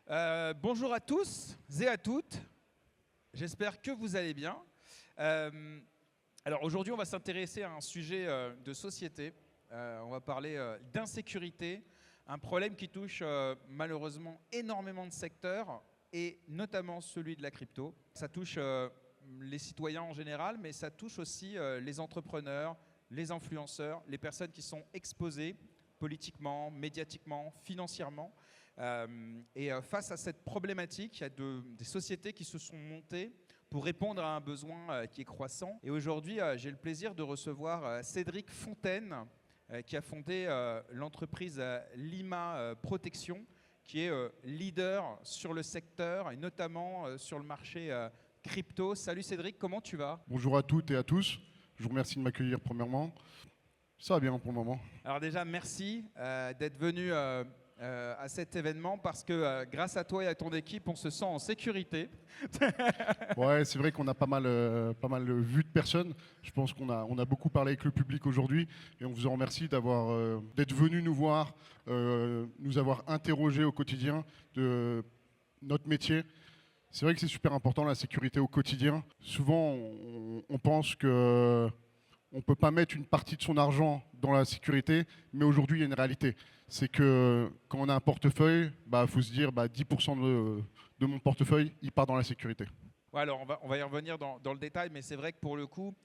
Bonjour à tous et à toutes. J'espère que vous allez bien. Alors aujourd'hui, on va s'intéresser à un sujet de société. On va parler d'insécurité, un problème qui touche malheureusement énormément de secteurs et notamment celui de la crypto. Ça touche les citoyens en général, mais ça touche aussi les entrepreneurs, les influenceurs, les personnes qui sont exposées politiquement, médiatiquement, financièrement. Face à cette problématique, il y a des sociétés qui se sont montées pour répondre à un besoin qui est croissant. Et aujourd'hui, j'ai le plaisir de recevoir Cédric Fontaine, qui a fondé l'entreprise Lima Protection, qui est leader sur le secteur et notamment sur le marché crypto. Salut Cédric, comment tu vas? Bonjour à toutes et à tous. Je vous remercie de m'accueillir premièrement. Ça va bien pour le moment. Alors déjà, merci d'être venu à cet événement parce que grâce à toi et à ton équipe, on se sent en sécurité. Ouais, c'est vrai qu'on a pas mal vu de personnes. Je pense qu'on a beaucoup parlé avec le public aujourd'hui et on vous en remercie d'être venu nous voir, nous avoir interrogés au quotidien de notre métier. C'est vrai que c'est super important la sécurité au quotidien. Souvent, on pense que on ne peut pas mettre une partie de son argent dans la sécurité, mais aujourd'hui, il y a une réalité. C'est que quand on a un portefeuille, faut se dire 10% de mon portefeuille, il part dans la sécurité. Ouais, alors on va y revenir dans le détail, mais c'est vrai que pour le coup,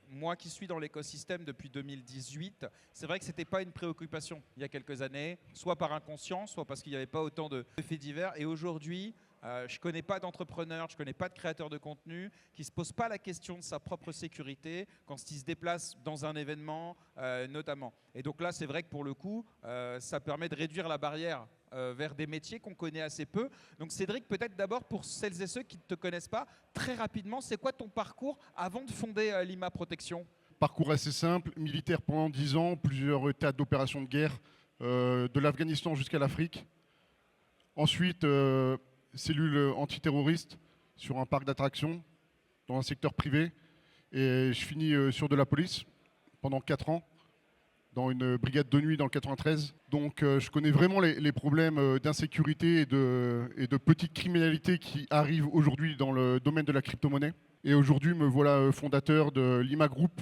moi qui suis dans l'écosystème depuis 2018, c'est vrai que ce n'était pas une préoccupation il y a quelques années, soit par inconscience, soit parce qu'il n'y avait pas autant de faits divers. Et aujourd'hui, je ne connais pas d'entrepreneur, je ne connais pas de créateur de contenu qui ne se pose pas la question de sa propre sécurité quand il se déplace dans un événement notamment. Et donc là, c'est vrai que pour le coup, ça permet de réduire la barrière vers des métiers qu'on connaît assez peu. Donc Cédric, peut-être d'abord pour celles et ceux qui ne te connaissent pas, très rapidement, c'est quoi ton parcours avant de fonder Lima Protection? Parcours assez simple, militaire pendant 10 ans, plusieurs théâtres d'opérations de guerre, de l'Afghanistan jusqu'à l'Afrique. Ensuite, cellule antiterroriste sur un parc d'attractions dans un secteur privé. Et je finis sur de la police pendant 4 ans dans une brigade de nuit dans le 93. Donc je connais vraiment les problèmes d'insécurité et de petite criminalité qui arrivent aujourd'hui dans le domaine de la crypto-monnaie. Et aujourd'hui, me voilà fondateur de Lima Group,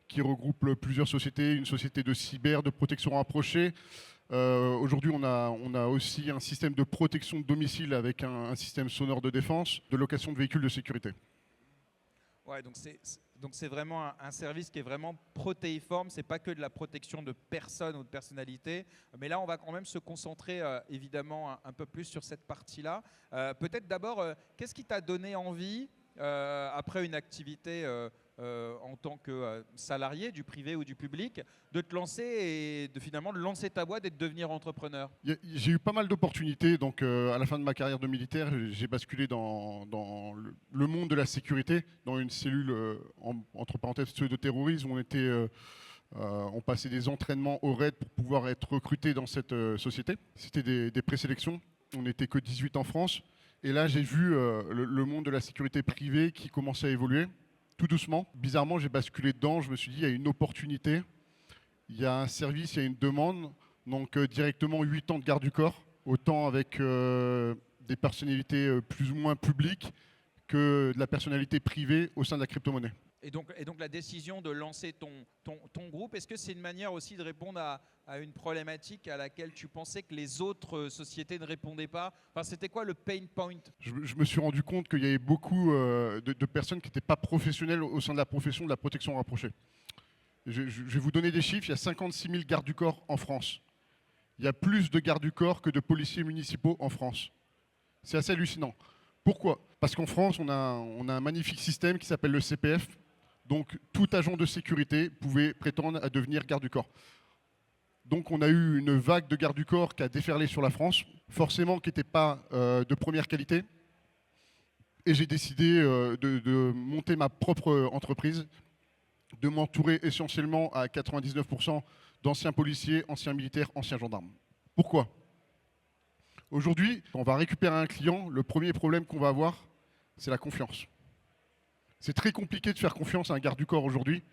qui regroupe plusieurs sociétés, une société de cyber, de protection rapprochée. Aujourd'hui, on a aussi un système de protection de domicile avec un système sonore de défense, de location de véhicules de sécurité. Ouais, donc c'est vraiment un service qui est vraiment protéiforme. C'est pas que de la protection de personnes ou de personnalités. Mais là, on va quand même se concentrer évidemment un peu plus sur cette partie-là. Peut-être d'abord, qu'est-ce qui t'a donné envie, après une activité en tant que salarié du privé ou du public, de te lancer et finalement de lancer ta boîte et de devenir entrepreneur? J'ai eu pas mal d'opportunités. Donc, à la fin de ma carrière de militaire, j'ai basculé dans le monde de la sécurité, dans une cellule, entre parenthèses, pseudo-terrorisme, où on passait des entraînements au raid pour pouvoir être recruté dans cette société. C'était des présélections. On n'était que 18 en France. Et là, j'ai vu le monde de la sécurité privée qui commençait à évoluer. Tout doucement. Bizarrement, j'ai basculé dedans. Je me suis dit, il y a une opportunité, il y a un service, il y a une demande. Donc directement 8 ans de garde du corps, autant avec des personnalités plus ou moins publiques que de la personnalité privée au sein de la crypto-monnaie. Et donc la décision de lancer ton groupe, est-ce que c'est une manière aussi de répondre à une problématique à laquelle tu pensais que les autres sociétés ne répondaient pas? Enfin, c'était quoi le pain point? Je me suis rendu compte qu'il y avait beaucoup de personnes qui n'étaient pas professionnelles au sein de la profession de la protection rapprochée. Je vais vous donner des chiffres, il y a 56 000 gardes du corps en France. Il y a plus de gardes du corps que de policiers municipaux en France. C'est assez hallucinant. Pourquoi? Parce qu'en France, on a un magnifique système qui s'appelle le CPF. Donc, tout agent de sécurité pouvait prétendre à devenir garde du corps. Donc, on a eu une vague de garde du corps qui a déferlé sur la France, forcément qui n'était pas de première qualité. Et j'ai décidé de monter ma propre entreprise, de m'entourer essentiellement à 99% d'anciens policiers, anciens militaires, anciens gendarmes. Pourquoi? Aujourd'hui, quand on va récupérer un client, le premier problème qu'on va avoir, c'est la confiance. C'est très compliqué de faire confiance à un garde du corps aujourd'hui.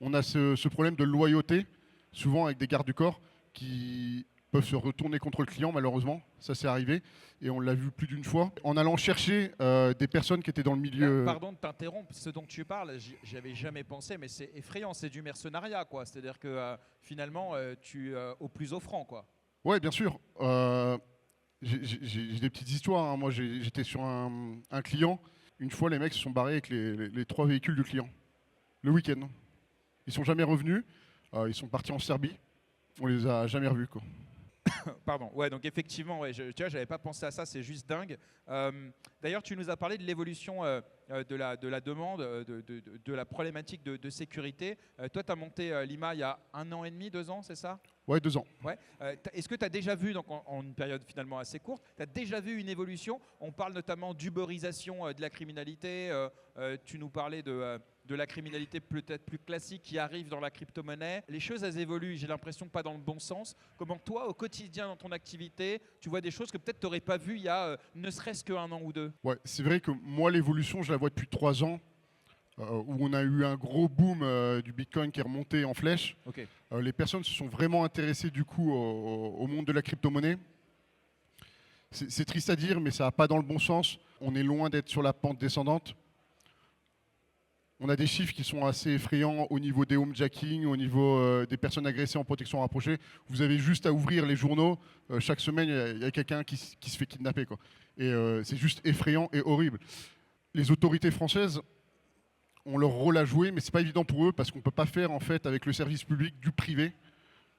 On a ce problème de loyauté, souvent avec des gardes du corps qui peuvent se retourner contre le client, malheureusement. Ça, c'est arrivé. Et on l'a vu plus d'une fois. En allant chercher des personnes qui étaient dans le milieu... Pardon de t'interrompre, ce dont tu parles, j'y avais jamais pensé, mais c'est effrayant, c'est du mercenariat, quoi. C'est-à-dire que finalement, tu au plus offrant, quoi. Ouais, bien sûr. J'ai des petites histoires, hein. Moi, j'étais sur un client. Une fois, les mecs se sont barrés avec les 3 véhicules du client. Le week-end. Ils sont jamais revenus. Ils sont partis en Serbie. On les a jamais revus, quoi. Pardon. Ouais, donc effectivement, ouais, tu vois, j'avais pas pensé à ça, c'est juste dingue. D'ailleurs, tu nous as parlé de l'évolution de la demande, de la problématique de sécurité. Toi, tu as monté Lima il y a 1 an et demi, 2 ans, c'est ça? Ouais, 2 ans. Ouais. Est-ce que tu as déjà vu, donc en une période finalement assez courte, tu as déjà vu une évolution? On parle notamment d'uberisation de la criminalité. Tu nous parlais de la criminalité peut-être plus classique qui arrive dans la crypto-monnaie. Les choses, elles évoluent, j'ai l'impression, pas dans le bon sens. Comment toi, au quotidien, dans ton activité, tu vois des choses que peut-être tu n'aurais pas vues il y a ne serait-ce qu'un an ou 2? Ouais, c'est vrai que moi, l'évolution, je la vois depuis 3 ans, où on a eu un gros boom du Bitcoin qui est remonté en flèche. Ok. Les personnes se sont vraiment intéressées du coup au monde de la crypto-monnaie. C'est triste à dire, mais ça va pas dans le bon sens. On est loin d'être sur la pente descendante. On a des chiffres qui sont assez effrayants au niveau des homejacking, au niveau des personnes agressées en protection rapprochée. Vous avez juste à ouvrir les journaux. Chaque semaine, il y a quelqu'un qui se fait kidnapper, quoi. Et c'est juste effrayant et horrible. Les autorités françaises ont leur rôle à jouer, mais c'est pas évident pour eux parce qu'on peut pas faire en fait avec le service public du privé.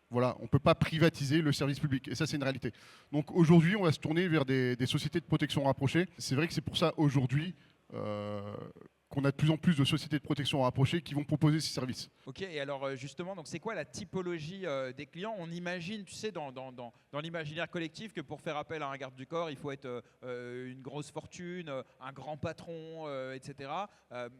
Voilà, on ne peut pas privatiser le service public. Et ça, c'est une réalité. Donc aujourd'hui, on va se tourner vers des sociétés de protection rapprochée. C'est vrai que c'est pour ça aujourd'hui qu'on a de plus en plus de sociétés de protection rapprochée qui vont proposer ces services. Ok, et alors justement, donc c'est quoi la typologie des clients? On imagine, tu sais, dans l'imaginaire collectif que pour faire appel à un garde du corps, il faut être une grosse fortune, un grand patron, etc.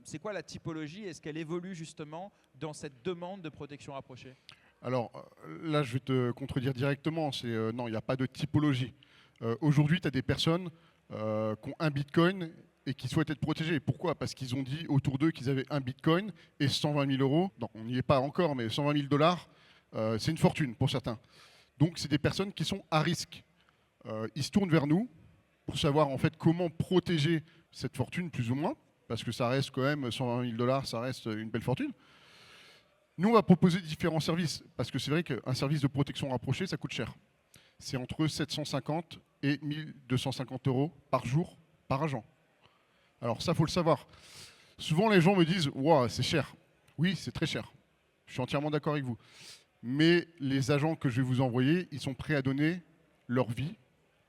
C'est quoi la typologie? Est-ce qu'elle évolue justement dans cette demande de protection rapprochée? Alors là, je vais te contredire directement. Non, il n'y a pas de typologie. Aujourd'hui, tu as des personnes qui ont un bitcoin et qui souhaitent être protégés. Pourquoi? Parce qu'ils ont dit autour d'eux qu'ils avaient un bitcoin et 120 000 euros. Non, on n'y est pas encore, mais 120 000 dollars, c'est une fortune pour certains. Donc, c'est des personnes qui sont à risque. Ils se tournent vers nous pour savoir en fait comment protéger cette fortune, plus ou moins, parce que ça reste quand même 120 000 dollars, ça reste une belle fortune. Nous, on va proposer différents services, parce que c'est vrai qu'un service de protection rapprochée, ça coûte cher. C'est entre 750 et 1250 euros par jour, par agent. Alors ça, il faut le savoir. Souvent, les gens me disent « Wow, c'est cher ». Oui, c'est très cher. Je suis entièrement d'accord avec vous. Mais les agents que je vais vous envoyer, ils sont prêts à donner leur vie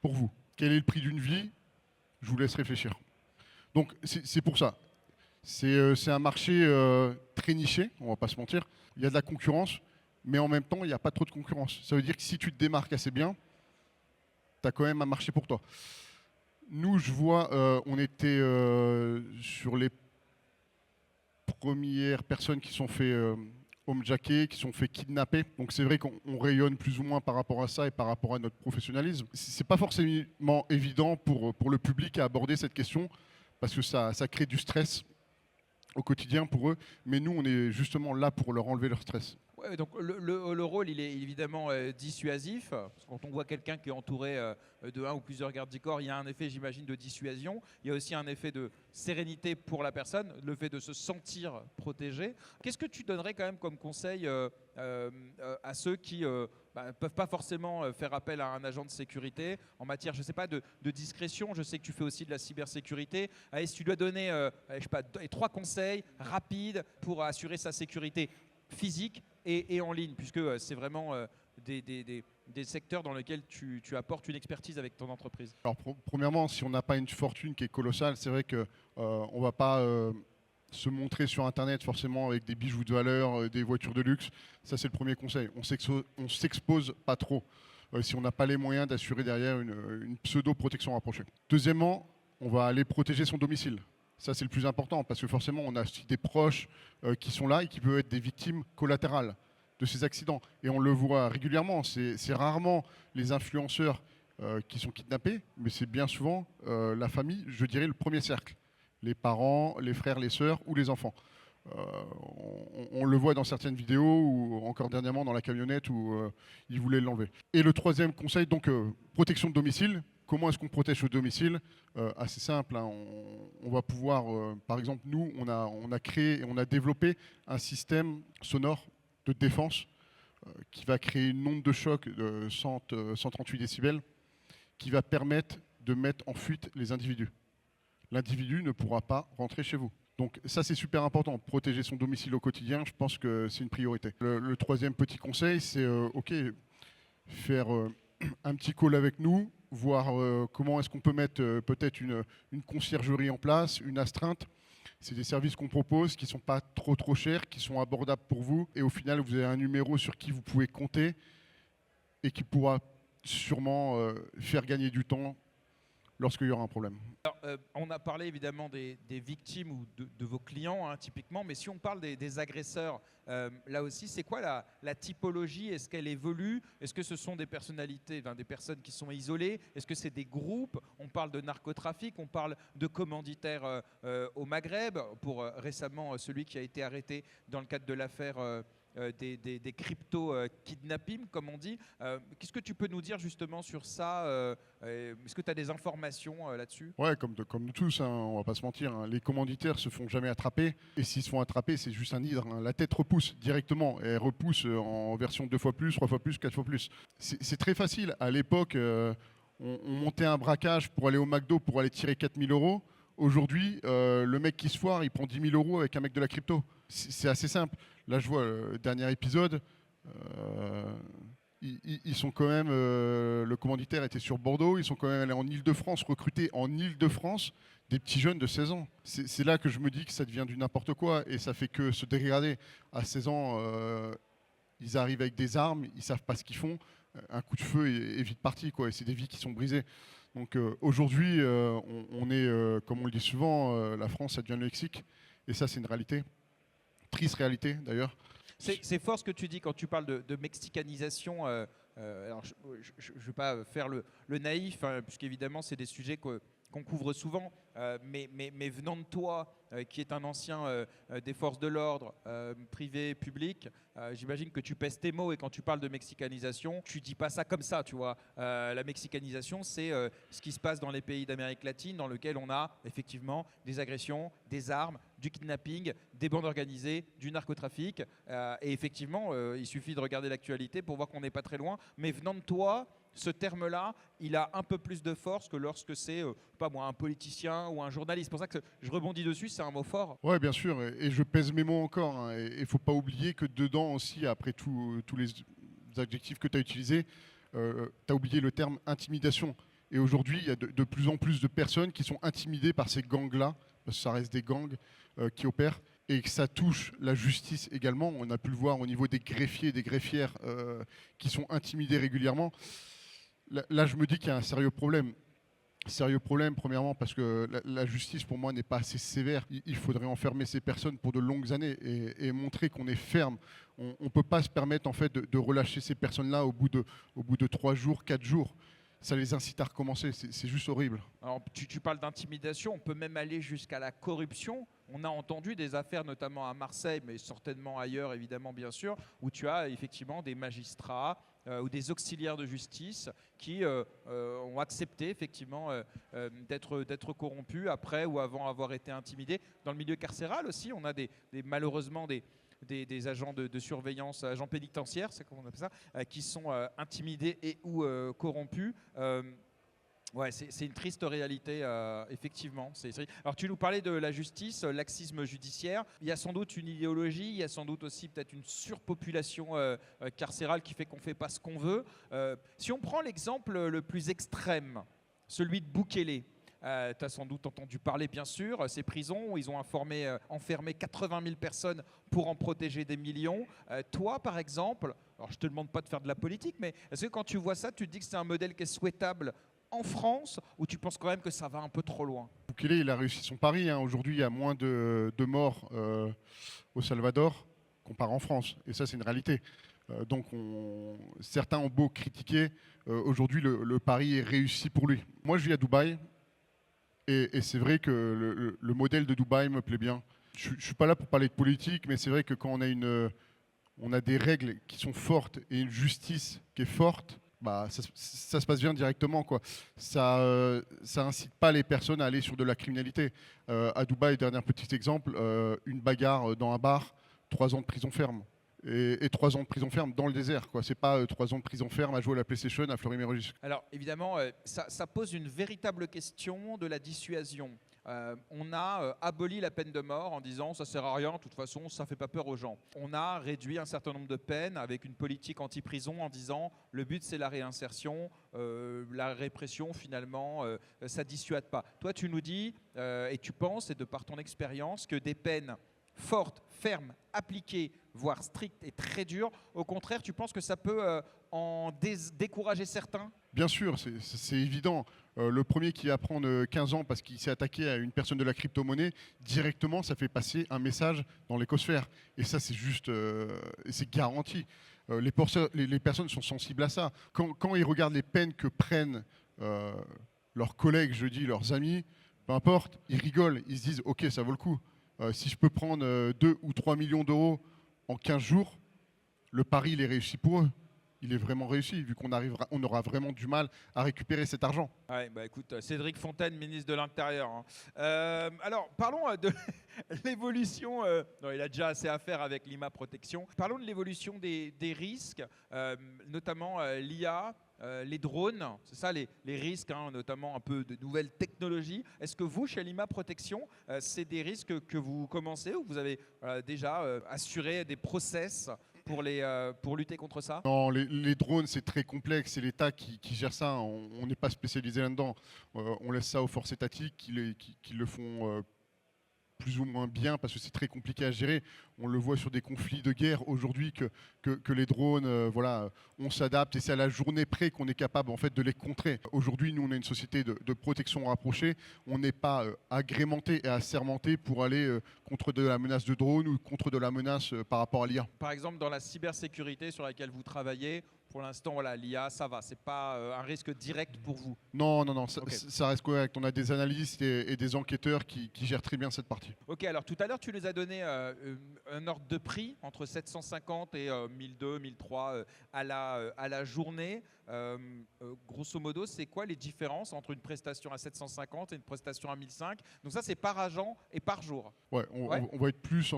pour vous. Quel est le prix d'une vie? Je vous laisse réfléchir. Donc, c'est pour ça. C'est un marché très niché, on ne va pas se mentir. Il y a de la concurrence, mais en même temps, il n'y a pas trop de concurrence. Ça veut dire que si tu te démarques assez bien, tu as quand même un marché pour toi. Nous, je vois, on était sur les premières personnes qui sont fait homejacker, qui sont fait kidnapper. Donc c'est vrai qu'on rayonne plus ou moins par rapport à ça et par rapport à notre professionnalisme. C'est pas forcément évident pour le public à aborder cette question parce que ça crée du stress au quotidien pour eux. Mais nous, on est justement là pour leur enlever leur stress. Ouais, donc le rôle, il est évidemment dissuasif. Parce que quand on voit quelqu'un qui est entouré de un ou plusieurs gardes du corps, il y a un effet, j'imagine, de dissuasion. Il y a aussi un effet de sérénité pour la personne, le fait de se sentir protégé. Qu'est-ce que tu donnerais quand même comme conseil à ceux qui ne peuvent pas forcément faire appel à un agent de sécurité en matière, je sais pas, de discrétion? Je sais que tu fais aussi de la cybersécurité. Est-ce que tu dois donner je sais pas, 3 conseils rapides pour assurer sa sécurité physique et en ligne, puisque c'est vraiment des secteurs dans lesquels tu apportes une expertise avec ton entreprise? Alors premièrement, si on n'a pas une fortune qui est colossale, c'est vrai qu'on ne va pas se montrer sur Internet forcément avec des bijoux de valeur, des voitures de luxe. Ça, c'est le premier conseil. On ne s'expose pas trop si on n'a pas les moyens d'assurer derrière une pseudo-protection rapprochée. Deuxièmement, on va aller protéger son domicile. Ça, c'est le plus important, parce que forcément, on a aussi des proches qui sont là et qui peuvent être des victimes collatérales de ces accidents. Et on le voit régulièrement. C'est rarement les influenceurs qui sont kidnappés, mais c'est bien souvent la famille, je dirais le premier cercle. Les parents, les frères, les sœurs ou les enfants. On le voit dans certaines vidéos ou encore dernièrement dans la camionnette où ils voulaient l'enlever. Et le troisième conseil, donc protection de domicile. Comment est-ce qu'on protège le domicile? Assez simple, hein. On va pouvoir, par exemple, nous, on a créé et on a développé un système sonore de défense qui va créer une onde de choc de 138 décibels qui va permettre de mettre en fuite les individus. L'individu ne pourra pas rentrer chez vous. Donc ça, c'est super important. Protéger son domicile au quotidien, je pense que c'est une priorité. Le troisième petit conseil, c'est faire un petit call avec nous, voir comment est-ce qu'on peut mettre peut-être une conciergerie en place, une astreinte. C'est des services qu'on propose qui ne sont pas trop chers, qui sont abordables pour vous. Et au final, vous avez un numéro sur qui vous pouvez compter et qui pourra sûrement faire gagner du temps lorsqu'il y aura un problème. Alors, on a parlé évidemment des victimes ou de vos clients, hein, typiquement, mais si on parle des agresseurs, là aussi, c'est quoi la typologie? Est-ce qu'elle évolue? Est-ce que ce sont des personnalités, des personnes qui sont isolées? Est-ce que c'est des groupes? On parle de narcotrafic, on parle de commanditaires au Maghreb, pour récemment celui qui a été arrêté dans le cadre de l'affaire des crypto-kidnappings, comme on dit. Qu'est-ce que tu peux nous dire justement sur ça? Est-ce que tu as des informations là-dessus? Ouais, comme nous tous, hein, on va pas se mentir, hein, les commanditaires se font jamais attraper. Et s'ils se font attraper, c'est juste un hydre, hein. La tête repousse directement. Et elle repousse en version 2 fois plus, 3 fois plus, 4 fois plus. C'est très facile. À l'époque, on montait un braquage pour aller au McDo pour aller tirer 4 000 euros. Aujourd'hui, le mec qui se foire, il prend 10 000 euros avec un mec de la crypto. C'est assez simple. Là, je vois le dernier épisode. Ils sont quand même. Le commanditaire était sur Bordeaux. Ils sont quand même allés en Île-de-France, recruter en Île-de-France des petits jeunes de 16 ans. C'est là que je me dis que ça devient du n'importe quoi et ça fait que se dégrader. À 16 ans, ils arrivent avec des armes, ils savent pas ce qu'ils font. Un coup de feu est vite parti, quoi. Et c'est des vies qui sont brisées. Donc aujourd'hui, on est, comme on le dit souvent, la France, ça devient le Mexique. Et ça, c'est une réalité. Triste réalité, d'ailleurs. C'est fort ce que tu dis quand tu parles de mexicanisation. Alors je ne vais pas faire le naïf, hein, puisqu'évidemment, c'est des sujets qu'on couvre souvent. Mais venant de toi, qui est un ancien des forces de l'ordre, privé, public, j'imagine que tu pèses tes mots et quand tu parles de mexicanisation, tu dis pas ça comme ça, tu vois. La mexicanisation, c'est ce qui se passe dans les pays d'Amérique latine, dans lequel on a effectivement des agressions, des armes, du kidnapping, des bandes organisées, du narcotrafic. Et effectivement, il suffit de regarder l'actualité pour voir qu'on n'est pas très loin. Mais venant de toi, ce terme-là, il a un peu plus de force que lorsque c'est, pas moi, un politicien ou un journaliste. C'est pour ça que je rebondis dessus, c'est un mot fort. Ouais, bien sûr, et je pèse mes mots encore, hein. Et il ne faut pas oublier que dedans aussi, après tous les adjectifs que tu as utilisés, tu as oublié le terme intimidation. Et aujourd'hui, il y a de plus en plus de personnes qui sont intimidées par ces gangs-là, parce que ça reste des gangs qui opèrent, et que ça touche la justice également. On a pu le voir au niveau des greffiers et des greffières qui sont intimidés régulièrement. Là, je me dis qu'il y a un sérieux problème. Sérieux problème, premièrement, parce que la justice, pour moi, n'est pas assez sévère. Il faudrait enfermer ces personnes pour de longues années et montrer qu'on est ferme. On ne peut pas se permettre, en fait, de relâcher ces personnes-là au bout de 3 jours, 4 jours. Ça les incite à recommencer. C'est juste horrible. Alors, tu parles d'intimidation, on peut même aller jusqu'à la corruption. On a entendu des affaires, notamment à Marseille, mais certainement ailleurs, évidemment, bien sûr, où tu as effectivement des magistrats ou des auxiliaires de justice qui ont accepté effectivement d'être corrompus après ou avant avoir été intimidés. Dans le milieu carcéral aussi, on a malheureusement des agents de surveillance, agents pénitentiaires, c'est comme on appelle ça, qui sont intimidés et ou corrompus. Ouais, c'est une triste réalité, effectivement. Alors, tu nous parlais de la justice, laxisme judiciaire. Il y a sans doute une idéologie, il y a sans doute aussi peut-être une surpopulation carcérale qui fait qu'on ne fait pas ce qu'on veut. Si on prend l'exemple le plus extrême, celui de Bukele, tu as sans doute entendu parler, bien sûr, ces prisons où ils ont enfermé 80 000 personnes pour en protéger des millions. Toi, par exemple, alors je ne te demande pas de faire de la politique, mais est-ce que quand tu vois ça, tu te dis que c'est un modèle qui est souhaitable en France, ou tu penses quand même que ça va un peu trop loin? Bukele, il a réussi son pari, hein. Aujourd'hui, il y a moins de morts au Salvador qu'on part en France. Et ça, c'est une réalité. Donc, certains ont beau critiquer. Aujourd'hui, le pari est réussi pour lui. Moi, je vis à Dubaï. Et c'est vrai que le modèle de Dubaï me plaît bien. Je ne suis pas là pour parler de politique, mais c'est vrai que quand on a des règles qui sont fortes et une justice qui est forte, bah, ça se passe bien directement, quoi. Ça incite pas les personnes à aller sur de la criminalité. À Dubaï, dernier petit exemple, une bagarre dans un bar, 3 ans de prison ferme. Et 3 ans de prison ferme dans le désert, quoi. C'est pas 3 ans de prison ferme à jouer à la PlayStation à Fleury-Mérogis. Alors évidemment, ça pose une véritable question de la dissuasion. On a aboli la peine de mort en disant ça sert à rien, de toute façon ça fait pas peur aux gens. On a réduit un certain nombre de peines avec une politique anti-prison en disant le but c'est la réinsertion, la répression finalement ça dissuade pas. Toi tu nous dis et tu penses, et de par ton expérience, que des peines fortes, fermes, appliquées, voire strictes et très dures, au contraire tu penses que ça peut en décourager certains? Bien sûr, c'est évident. Le premier qui va prendre 15 ans parce qu'il s'est attaqué à une personne de la crypto-monnaie, directement, ça fait passer un message dans l'écosphère. Et ça, c'est juste, c'est garanti. Les personnes sont sensibles à ça. Quand ils regardent les peines que prennent leurs collègues, je dis, leurs amis, peu importe, ils rigolent, ils se disent, ok, ça vaut le coup. Si je peux prendre 2 ou 3 millions d'euros en 15 jours, le pari, il est réussi pour eux. Il est vraiment réussi, vu on aura vraiment du mal à récupérer cet argent. Ouais, bah écoute, Cédric Fontaine, ministre de l'Intérieur, hein. Alors, parlons de l'évolution. Non, il a déjà assez à faire avec l'IMA Protection. Parlons de l'évolution des risques, notamment l'IA, les drones. C'est ça les risques, hein, notamment un peu de nouvelles technologies. Est-ce que vous, chez l'IMA Protection, c'est des risques que vous commencez ou vous avez déjà assuré des process pour lutter contre ça? Non, les drones, c'est très complexe. C'est l'État qui gère ça. On n'est pas spécialisé là-dedans. On laisse ça aux forces étatiques qui le font plus ou moins bien parce que c'est très compliqué à gérer. On le voit sur des conflits de guerre aujourd'hui que les drones, voilà, on s'adapte et c'est à la journée près qu'on est capable en fait de les contrer. Aujourd'hui, nous, on est une société de protection rapprochée. On n'est pas agrémenté et assermenté pour aller contre de la menace de drone ou contre de la menace par rapport à l'IA. Par exemple, dans la cybersécurité sur laquelle vous travaillez, pour l'instant, voilà, l'IA, ça va. C'est pas un risque direct pour vous. Non, Ok. ça reste correct. On a des analystes et des enquêteurs qui gèrent très bien cette partie. Ok, alors tout à l'heure, tu nous as donné un ordre de prix entre 750 et 1002, 1003 à la journée. Grosso modo, c'est quoi les différences entre une prestation à 750 et une prestation à 1005? Donc ça, c'est par agent et par jour. Ouais, Ouais. on va être plus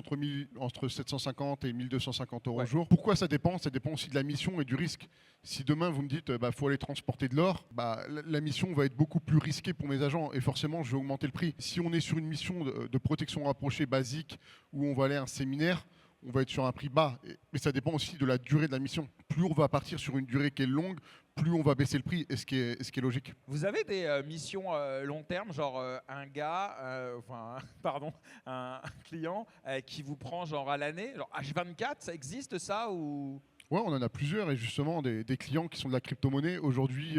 entre 750 et 1250 euros Ouais. au jour. Pourquoi ça dépend? Ça dépend aussi de la mission et du risque. Si demain vous me dites faut aller transporter de l'or, la mission va être beaucoup plus risquée pour mes agents et forcément je vais augmenter le prix. Si on est sur une mission de protection rapprochée basique où on va aller à un séminaire, on va être sur un prix bas. Mais ça dépend aussi de la durée de la mission. Plus on va partir sur une durée qui est longue, plus on va baisser le prix, et ce qui est logique. Vous avez des missions long terme, genre un gars, pardon, un client qui vous prend genre à l'année, genre H24, ça existe ça ou? Ouais, on en a plusieurs et justement des clients qui sont de la crypto-monnaie aujourd'hui,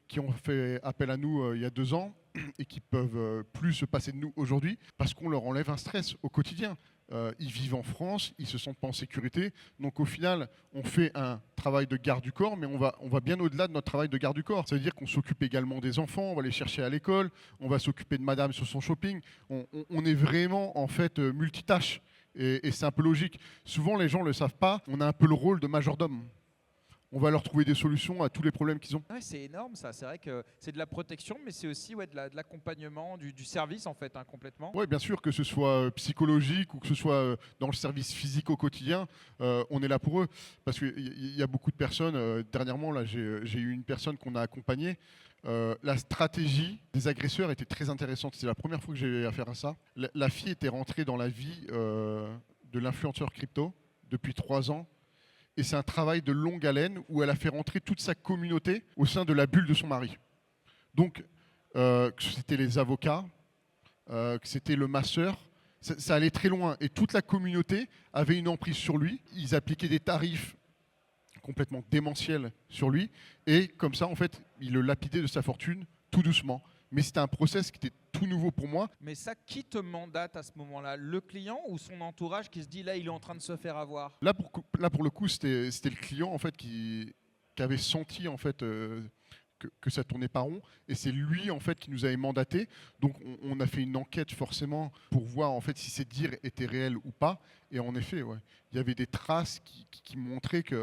qui ont fait appel à nous il y a 2 ans et qui peuvent plus se passer de nous aujourd'hui parce qu'on leur enlève un stress au quotidien. Ils vivent en France, ils se sentent pas en sécurité. Donc au final, on fait un travail de garde du corps, mais on va bien au-delà de notre travail de garde du corps. Ça veut dire qu'on s'occupe également des enfants, on va les chercher à l'école, on va s'occuper de madame sur son shopping. On est vraiment en fait multitâche. Et c'est un peu logique. Souvent, les gens ne le savent pas. On a un peu le rôle de majordome. On va leur trouver des solutions à tous les problèmes qu'ils ont. Ouais, c'est énorme ça, c'est vrai que c'est de la protection, mais c'est aussi de l'accompagnement, du service en fait, hein, complètement. Oui, bien sûr, que ce soit psychologique ou que ce soit dans le service physique au quotidien, on est là pour eux. Parce qu'il y a beaucoup de personnes. Dernièrement, là, j'ai eu une personne qu'on a accompagnée. La stratégie des agresseurs était très intéressante. C'est la première fois que j'ai eu affaire à ça. La fille était rentrée dans la vie de l'influenceur crypto depuis 3 ans. Et c'est un travail de longue haleine où elle a fait rentrer toute sa communauté au sein de la bulle de son mari. Donc, que c'était les avocats, que c'était le masseur, ça allait très loin. Et toute la communauté avait une emprise sur lui. Ils appliquaient des tarifs complètement démentiels sur lui. Et comme ça, en fait, ils le lapidaient de sa fortune tout doucement. Mais c'était un process qui était tout nouveau pour moi. Mais ça, qui te mandate à ce moment-là? Le client ou son entourage qui se dit là, il est en train de se faire avoir? Là, pour le coup, c'était le client en fait qui avait senti en fait que ça tournait pas rond. Et c'est lui en fait qui nous avait mandaté. Donc on a fait une enquête forcément pour voir en fait si ces dires étaient réels ou pas. Et en effet, ouais, il y avait des traces qui montraient qu'il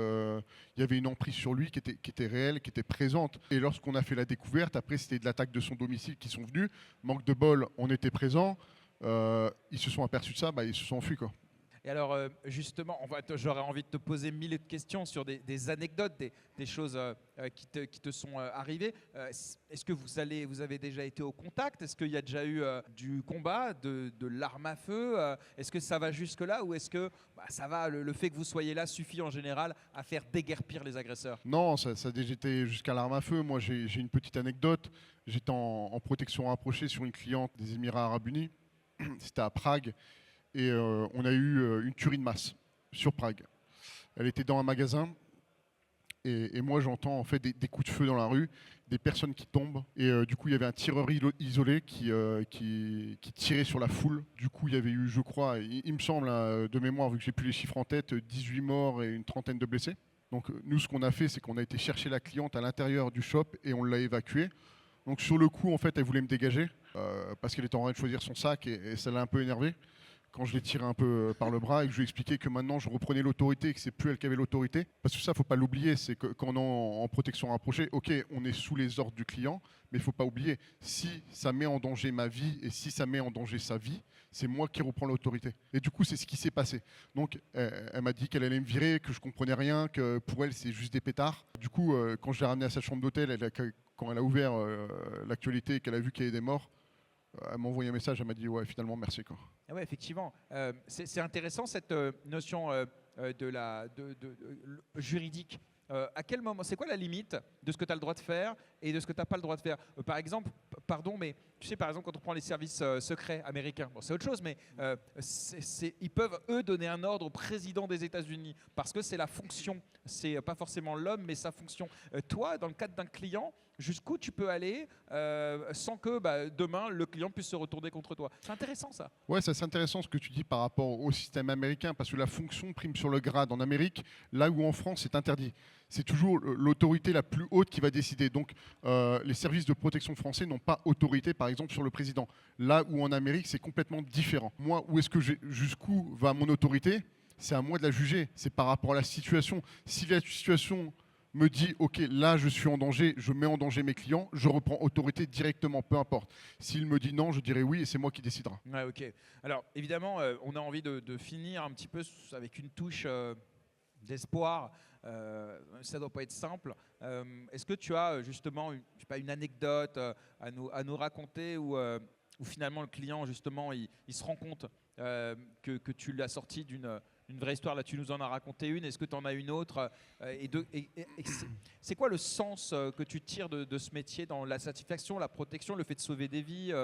y avait une emprise sur lui qui était réelle, qui était présente. Et lorsqu'on a fait la découverte, après c'était de l'attaque de son domicile qui sont venus. Manque de bol, on était présents. Ils se sont aperçus de ça, ils se sont enfuis, quoi. Et alors, justement, j'aurais envie de te poser mille questions sur des anecdotes, des choses qui te sont arrivées. Est-ce que vous avez déjà été au contact? Est-ce qu'il y a déjà eu du combat, de l'arme à feu? Est-ce que ça va jusque-là? Ou est-ce que ça va, le fait que vous soyez là suffit en général à faire déguerpir les agresseurs? Non, ça a déjà été jusqu'à l'arme à feu. Moi, j'ai une petite anecdote. J'étais en protection rapprochée sur une cliente des Émirats Arabes Unis. C'était à Prague. Et on a eu une tuerie de masse sur Prague. Elle était dans un magasin et moi j'entends en fait des coups de feu dans la rue, des personnes qui tombent et du coup il y avait un tireur isolé qui tirait sur la foule. Du coup il y avait eu, je crois, il me semble de mémoire vu que j'ai plus les chiffres en tête, 18 morts et une trentaine de blessés. Donc nous ce qu'on a fait c'est qu'on a été chercher la cliente à l'intérieur du shop et on l'a évacuée. Donc sur le coup en fait elle voulait me dégager parce qu'elle était en train de choisir son sac et ça l'a un peu énervée. Quand je l'ai tiré un peu par le bras et que je lui ai expliqué que maintenant je reprenais l'autorité et que c'est plus elle qui avait l'autorité. Parce que ça, il ne faut pas l'oublier, c'est que quand on est en protection rapprochée, ok, on est sous les ordres du client, mais il ne faut pas oublier, si ça met en danger ma vie et si ça met en danger sa vie, c'est moi qui reprends l'autorité. Et du coup, c'est ce qui s'est passé. Donc, elle m'a dit qu'elle allait me virer, que je comprenais rien, que pour elle, c'est juste des pétards. Du coup, quand je l'ai ramenée à sa chambre d'hôtel, quand elle a ouvert l'actualité et qu'elle a vu qu'il y avait des morts, elle m'a envoyé un message, elle m'a dit ouais finalement merci quoi. Ah ouais, effectivement. C'est intéressant cette notion juridique. À quel moment, c'est quoi la limite de ce que tu as le droit de faire et de ce que tu n'as pas le droit de faire? Par exemple, pardon, mais tu sais, par exemple, quand on prend les services secrets américains, bon, c'est autre chose, mais ils peuvent, eux, donner un ordre au président des États-Unis parce que c'est la fonction, c'est pas forcément l'homme, mais sa fonction. Toi, dans le cadre d'un client, jusqu'où tu peux aller sans que demain le client puisse se retourner contre toi? C'est intéressant ça. Ouais, c'est intéressant ce que tu dis par rapport au système américain parce que la fonction prime sur le grade en Amérique, là où en France c'est interdit. C'est toujours l'autorité la plus haute qui va décider. Donc les services de protection français n'ont pas autorité par exemple sur le président. Là où en Amérique c'est complètement différent. Moi, jusqu'où va mon autorité? C'est à moi de la juger. C'est par rapport à la situation. Si la situation me dit ok, là je suis en danger, je mets en danger mes clients, je reprends autorité directement, peu importe. S'il me dit non, je dirai oui et c'est moi qui décidera. Ouais, ok. Alors évidemment, on a envie de finir un petit peu avec une touche d'espoir. Ça ne doit pas être simple. Est-ce que tu as justement une anecdote à nous raconter où finalement le client justement il se rend compte que tu l'as sorti d'une vraie histoire? Là, tu nous en as raconté une. Est-ce que tu en as une autre? C'est quoi le sens que tu tires de ce métier dans la satisfaction, la protection, le fait de sauver des vies?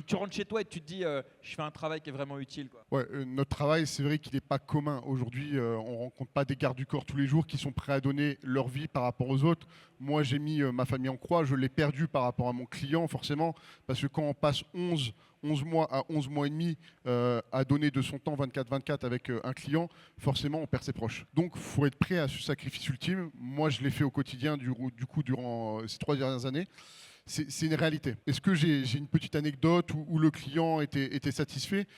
Tu rentres chez toi et tu te dis je fais un travail qui est vraiment utile, quoi. Ouais, notre travail, c'est vrai qu'il n'est pas commun. Aujourd'hui, on ne rencontre pas des gardes du corps tous les jours qui sont prêts à donner leur vie par rapport aux autres. Moi, j'ai mis ma famille en croix. Je l'ai perdu par rapport à mon client, forcément. Parce que quand on passe 11 mois à 11 mois et demi à donner de son temps 24/24 avec un client, forcément, on perd ses proches. Donc, il faut être prêt à ce sacrifice ultime. Moi, je l'ai fait au quotidien, du coup, durant ces 3 dernières années. C'est une réalité. Est-ce que j'ai une petite anecdote où le client était satisfait?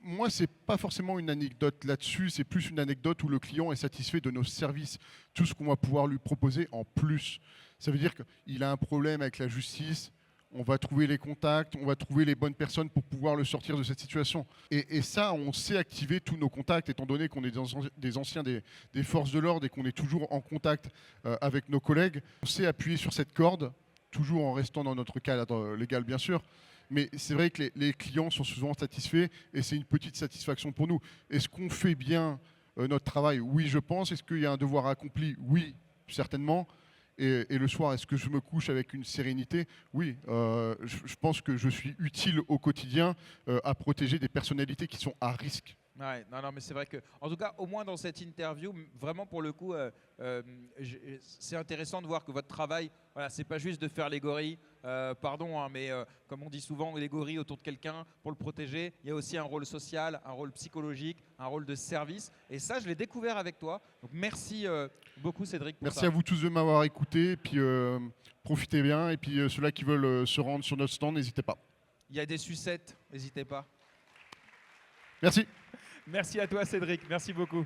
Moi, ce n'est pas forcément une anecdote là-dessus, c'est plus une anecdote où le client est satisfait de nos services, tout ce qu'on va pouvoir lui proposer en plus. Ça veut dire qu'il a un problème avec la justice, on va trouver les contacts, on va trouver les bonnes personnes pour pouvoir le sortir de cette situation. Et ça, on sait activer tous nos contacts, étant donné qu'on est des anciens des forces de l'ordre et qu'on est toujours en contact avec nos collègues. On sait appuyer sur cette corde, toujours en restant dans notre cadre légal bien sûr, mais c'est vrai que les clients sont souvent satisfaits et c'est une petite satisfaction pour nous. Est-ce qu'on fait bien notre travail? Oui, je pense. Est-ce qu'il y a un devoir accompli? Oui, certainement. Et le soir, est-ce que je me couche avec une sérénité? Oui, je pense que je suis utile au quotidien à protéger des personnalités qui sont à risque. Ouais, non, non, mais c'est vrai que, en tout cas, au moins dans cette interview, vraiment pour le coup, c'est intéressant de voir que votre travail, voilà, c'est pas juste de faire les gorilles, pardon, hein, mais comme on dit souvent, les gorilles autour de quelqu'un pour le protéger. Il y a aussi un rôle social, un rôle psychologique, un rôle de service. Et ça, je l'ai découvert avec toi. Donc merci beaucoup, Cédric, pour Merci ça. à vous tous de m'avoir écouté. Et puis profitez bien. Et puis ceux-là qui veulent se rendre sur notre stand, n'hésitez pas. Il y a des sucettes, n'hésitez pas. Merci. Merci à toi, Cédric. Merci beaucoup.